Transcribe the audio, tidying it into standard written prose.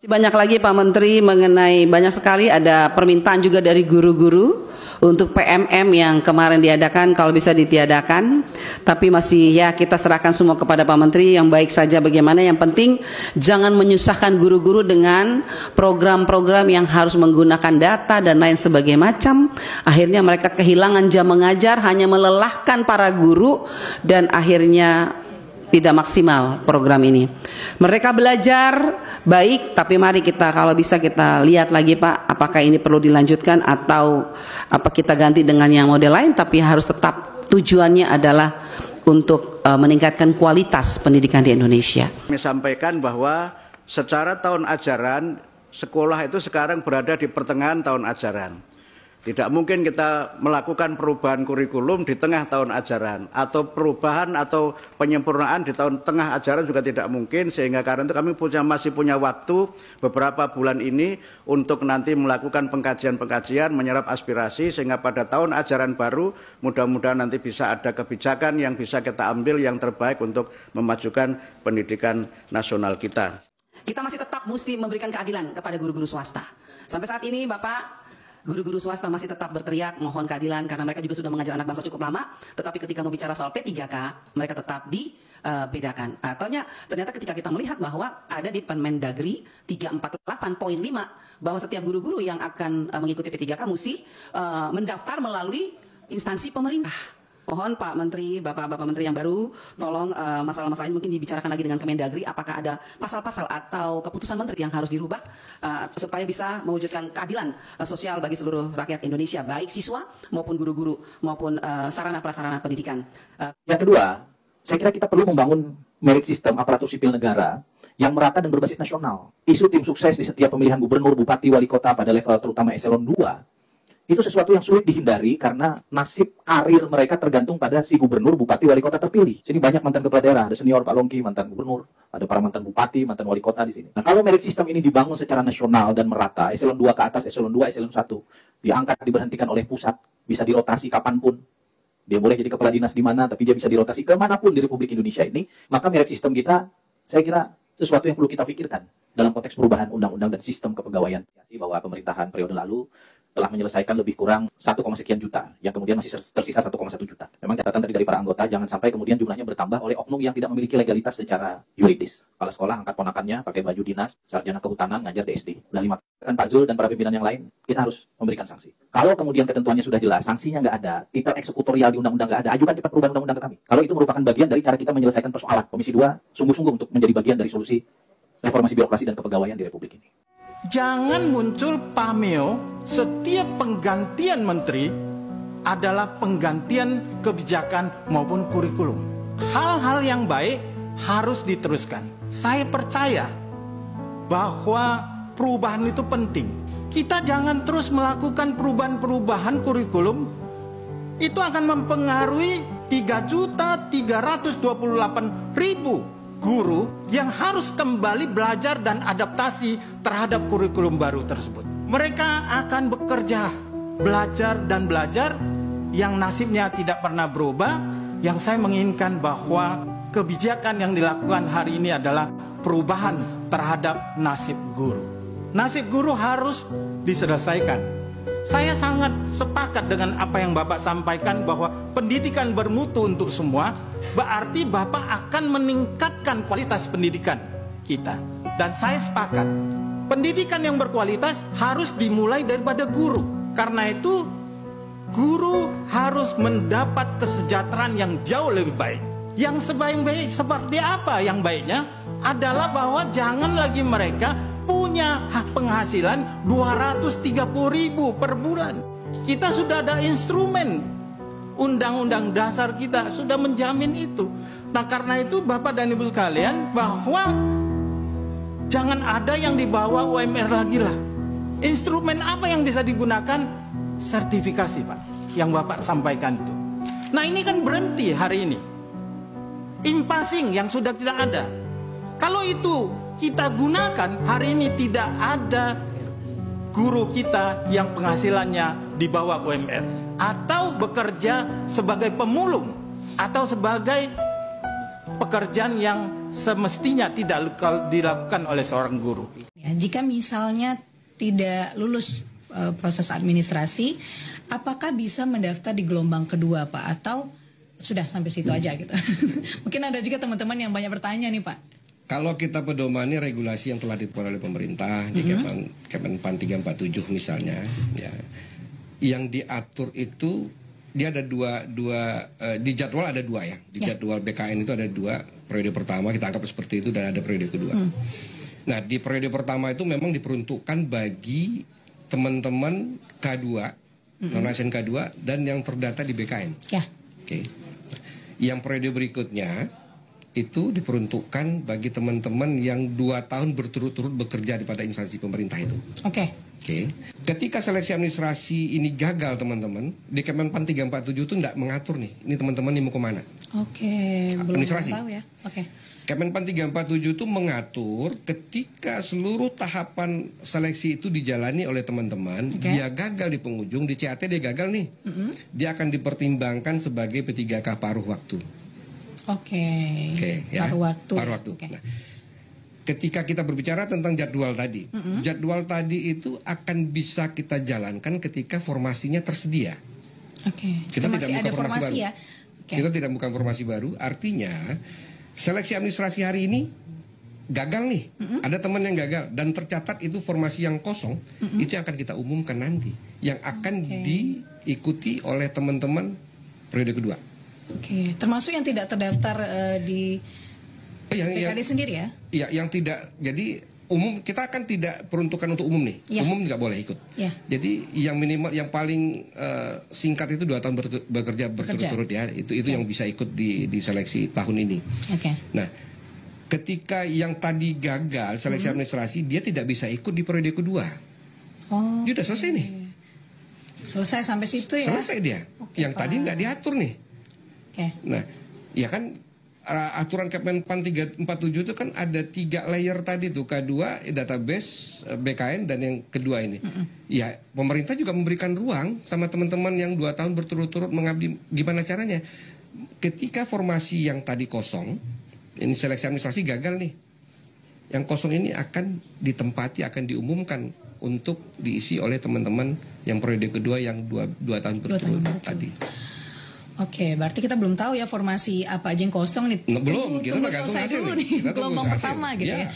Banyak lagi Pak Menteri mengenai banyak sekali ada permintaan juga dari guru-guru untuk PMM yang kemarin diadakan kalau bisa ditiadakan, tapi masih ya kita serahkan semua kepada Pak Menteri yang baik saja bagaimana, yang penting jangan menyusahkan guru-guru dengan program-program yang harus menggunakan data dan lain sebagainya macam. Akhirnya mereka kehilangan jam mengajar, hanya melelahkan para guru dan akhirnya tidak maksimal program ini. Mereka belajar baik, tapi mari kita kalau bisa kita lihat lagi Pak, apakah ini perlu dilanjutkan atau apa kita ganti dengan yang model lain, tapi harus tetap tujuannya adalah untuk meningkatkan kualitas pendidikan di Indonesia. Kami sampaikan bahwa secara tahun ajaran, sekolah itu sekarang berada di pertengahan tahun ajaran. Tidak mungkin kita melakukan perubahan kurikulum di tengah tahun ajaran, atau perubahan atau penyempurnaan di tengah ajaran juga tidak mungkin, sehingga karena itu kami masih punya waktu beberapa bulan ini untuk nanti melakukan pengkajian-pengkajian, menyerap aspirasi, sehingga pada tahun ajaran baru mudah-mudahan nanti bisa ada kebijakan yang bisa kita ambil yang terbaik untuk memajukan pendidikan nasional kita. Kita masih tetap mesti memberikan keadilan kepada guru-guru swasta. Sampai saat ini Bapak, guru-guru swasta masih tetap berteriak mohon keadilan karena mereka juga sudah mengajar anak bangsa cukup lama, tetapi ketika mau bicara soal P3K mereka tetap dibedakan. Ternyata ketika kita melihat bahwa ada di Permendagri 348.5 bahwa setiap guru-guru yang akan mengikuti P3K mesti mendaftar melalui instansi pemerintah. Mohon Pak Menteri, Bapak-Bapak Menteri yang baru, tolong masalah-masalah ini mungkin dibicarakan lagi dengan Kemendagri, apakah ada pasal-pasal atau keputusan Menteri yang harus dirubah supaya bisa mewujudkan keadilan sosial bagi seluruh rakyat Indonesia, baik siswa maupun guru-guru maupun sarana-prasarana pendidikan. Yang kedua, saya kira kita perlu membangun merit system aparatur sipil negara yang merata dan berbasis nasional. Isu tim sukses di setiap pemilihan gubernur, bupati, wali kota pada level terutama eselon 2, itu sesuatu yang sulit dihindari karena nasib karir mereka tergantung pada si gubernur, bupati, wali kota terpilih. Sini banyak mantan kepala daerah, ada senior Pak Longki, mantan gubernur, ada para mantan bupati, mantan wali kota di sini. Nah, kalau merit system ini dibangun secara nasional dan merata, eselon 2 ke atas, eselon 2, eselon 1, diangkat, diberhentikan oleh pusat, bisa dirotasi kapanpun. Dia boleh jadi kepala dinas di mana, tapi dia bisa dirotasi kemanapun di Republik Indonesia ini, maka merit system kita, saya kira sesuatu yang perlu kita pikirkan dalam konteks perubahan undang-undang dan sistem kepegawaian. Bahwa pemerintahan periode lalu telah menyelesaikan lebih kurang 1, sekian juta, yang kemudian masih tersisa 1,1 juta. Memang catatan tadi dari para anggota, jangan sampai kemudian jumlahnya bertambah oleh oknum yang tidak memiliki legalitas secara yuridis. Kepala sekolah angkat ponakannya, pakai baju dinas, sarjana kehutanan, ngajar di SD. Udah 5 kan Pak Zul dan para pimpinan yang lain, kita harus memberikan sanksi. Kalau kemudian ketentuannya sudah jelas, sanksinya nggak ada, titel eksekutorial di undang-undang nggak ada, ajukan cepat perubahan undang-undang ke kami. Kalau itu merupakan bagian dari cara kita menyelesaikan persoalan, Komisi 2 sungguh-sungguh untuk menjadi bagian dari solusi reformasi birokrasi dan kepegawaian di Republik ini. Jangan muncul pameo setiap penggantian menteri adalah penggantian kebijakan maupun kurikulum. Hal-hal yang baik harus diteruskan. Saya percaya bahwa perubahan itu penting. Kita jangan terus melakukan perubahan-perubahan kurikulum. Itu akan mempengaruhi 3.328.000 guru yang harus kembali belajar dan adaptasi terhadap kurikulum baru tersebut. Mereka akan bekerja, belajar dan belajar yang nasibnya tidak pernah berubah. Yang saya menginginkan bahwa kebijakan yang dilakukan hari ini adalah perubahan terhadap nasib guru. Nasib guru harus diselesaikan. Saya sangat sepakat dengan apa yang Bapak sampaikan bahwa pendidikan bermutu untuk semua, berarti Bapak akan meningkatkan kualitas pendidikan kita. Dan saya sepakat, pendidikan yang berkualitas harus dimulai daripada guru. Karena itu, guru harus mendapat kesejahteraan yang jauh lebih baik. Yang sebaik-baik seperti apa yang baiknya? Adalah bahwa jangan lagi mereka punya hak penghasilan 230.000 per bulan. Kita sudah ada instrumen, undang-undang dasar kita sudah menjamin itu. Nah karena itu Bapak dan Ibu sekalian, bahwa jangan ada yang dibawa UMR lagi lah. Instrumen apa yang bisa digunakan? Sertifikasi Pak, yang Bapak sampaikan itu. Nah ini kan berhenti hari ini. Impasing yang sudah tidak ada. Kalau itu kita gunakan, hari ini tidak ada guru kita yang penghasilannya di bawah UMR, atau bekerja sebagai pemulung, atau sebagai pekerjaan yang semestinya tidak dilakukan oleh seorang guru. jika misalnya tidak lulus proses administrasi, apakah bisa mendaftar di gelombang kedua, Pak? Atau sudah sampai situ aja gitu? Mungkin ada juga teman-teman yang banyak bertanya nih, Pak. Kalau kita pedomani regulasi yang telah dibuat oleh pemerintah di Kemenpan 347 misalnya, ya, yang diatur itu dia ada dua di jadwal ada dua ya, di jadwal BKN itu ada dua, periode pertama kita anggap seperti itu dan ada periode kedua. Nah, di periode pertama itu memang diperuntukkan bagi teman-teman K2, non-ASN K2 dan yang terdata di BKN. Ya. Oke. Yang periode berikutnya itu diperuntukkan bagi teman-teman yang 2 tahun berturut-turut bekerja pada instansi pemerintah itu. Oke. Oke. Ketika seleksi administrasi ini gagal teman-teman, di Kemenpan 347 itu tidak mengatur nih, ini teman-teman ini mau kemana. Oke, belum Administrasi. tahu ya. Oke. Kemenpan 347 itu mengatur ketika seluruh tahapan seleksi itu dijalani oleh teman-teman, dia gagal di penghujung, di CAT dia gagal nih, dia akan dipertimbangkan sebagai P3K paruh waktu. Oke. Ya. Paruh waktu. Paruh waktu. Nah, ketika kita berbicara tentang jadwal tadi, jadwal tadi itu akan bisa kita jalankan ketika formasinya tersedia. Oke. Kita Masih tidak ada buka formasi baru. ya. Oke. Kita tidak bukan formasi baru, artinya seleksi administrasi hari ini gagal nih. Ada teman yang gagal dan tercatat itu formasi yang kosong, itu yang akan kita umumkan nanti, yang akan diikuti oleh teman-teman periode kedua. Oke, termasuk yang tidak terdaftar di PKD sendiri ya? Iya, yang tidak. Jadi umum kita akan tidak peruntukan untuk umum nih. Ya. Umum nggak boleh ikut. Ya. Jadi yang minimal, yang paling singkat itu 2 tahun bekerja berturut-turut ya. Itu yang bisa ikut di seleksi tahun ini. Oke. Nah, ketika yang tadi gagal seleksi administrasi, dia tidak bisa ikut di periode kedua. Oh. Dia udah selesai nih. Selesai sampai situ ya? Selesai dia. Oke, Yang tadi nggak diatur nih. Oke. Nah, ya kan aturan Kemenpan 347 itu kan ada 3 layer tadi tuh, K2, database, BKN dan yang kedua ini. Ya, pemerintah juga memberikan ruang sama teman-teman yang 2 tahun berturut-turut mengabdi. Gimana caranya? Ketika formasi yang tadi kosong, ini seleksi administrasi gagal nih. Yang kosong ini akan ditempati, akan diumumkan untuk diisi oleh teman-teman yang periode kedua yang 2 tahun berturut-turut tadi. Oke, berarti kita belum tahu ya formasi apa aja yang kosong nih. Belum, kita tunggu tergantung selesai hasil dulu nih. nih, Kita tunggu gelombang hasil. pertama gitu Ya. ya.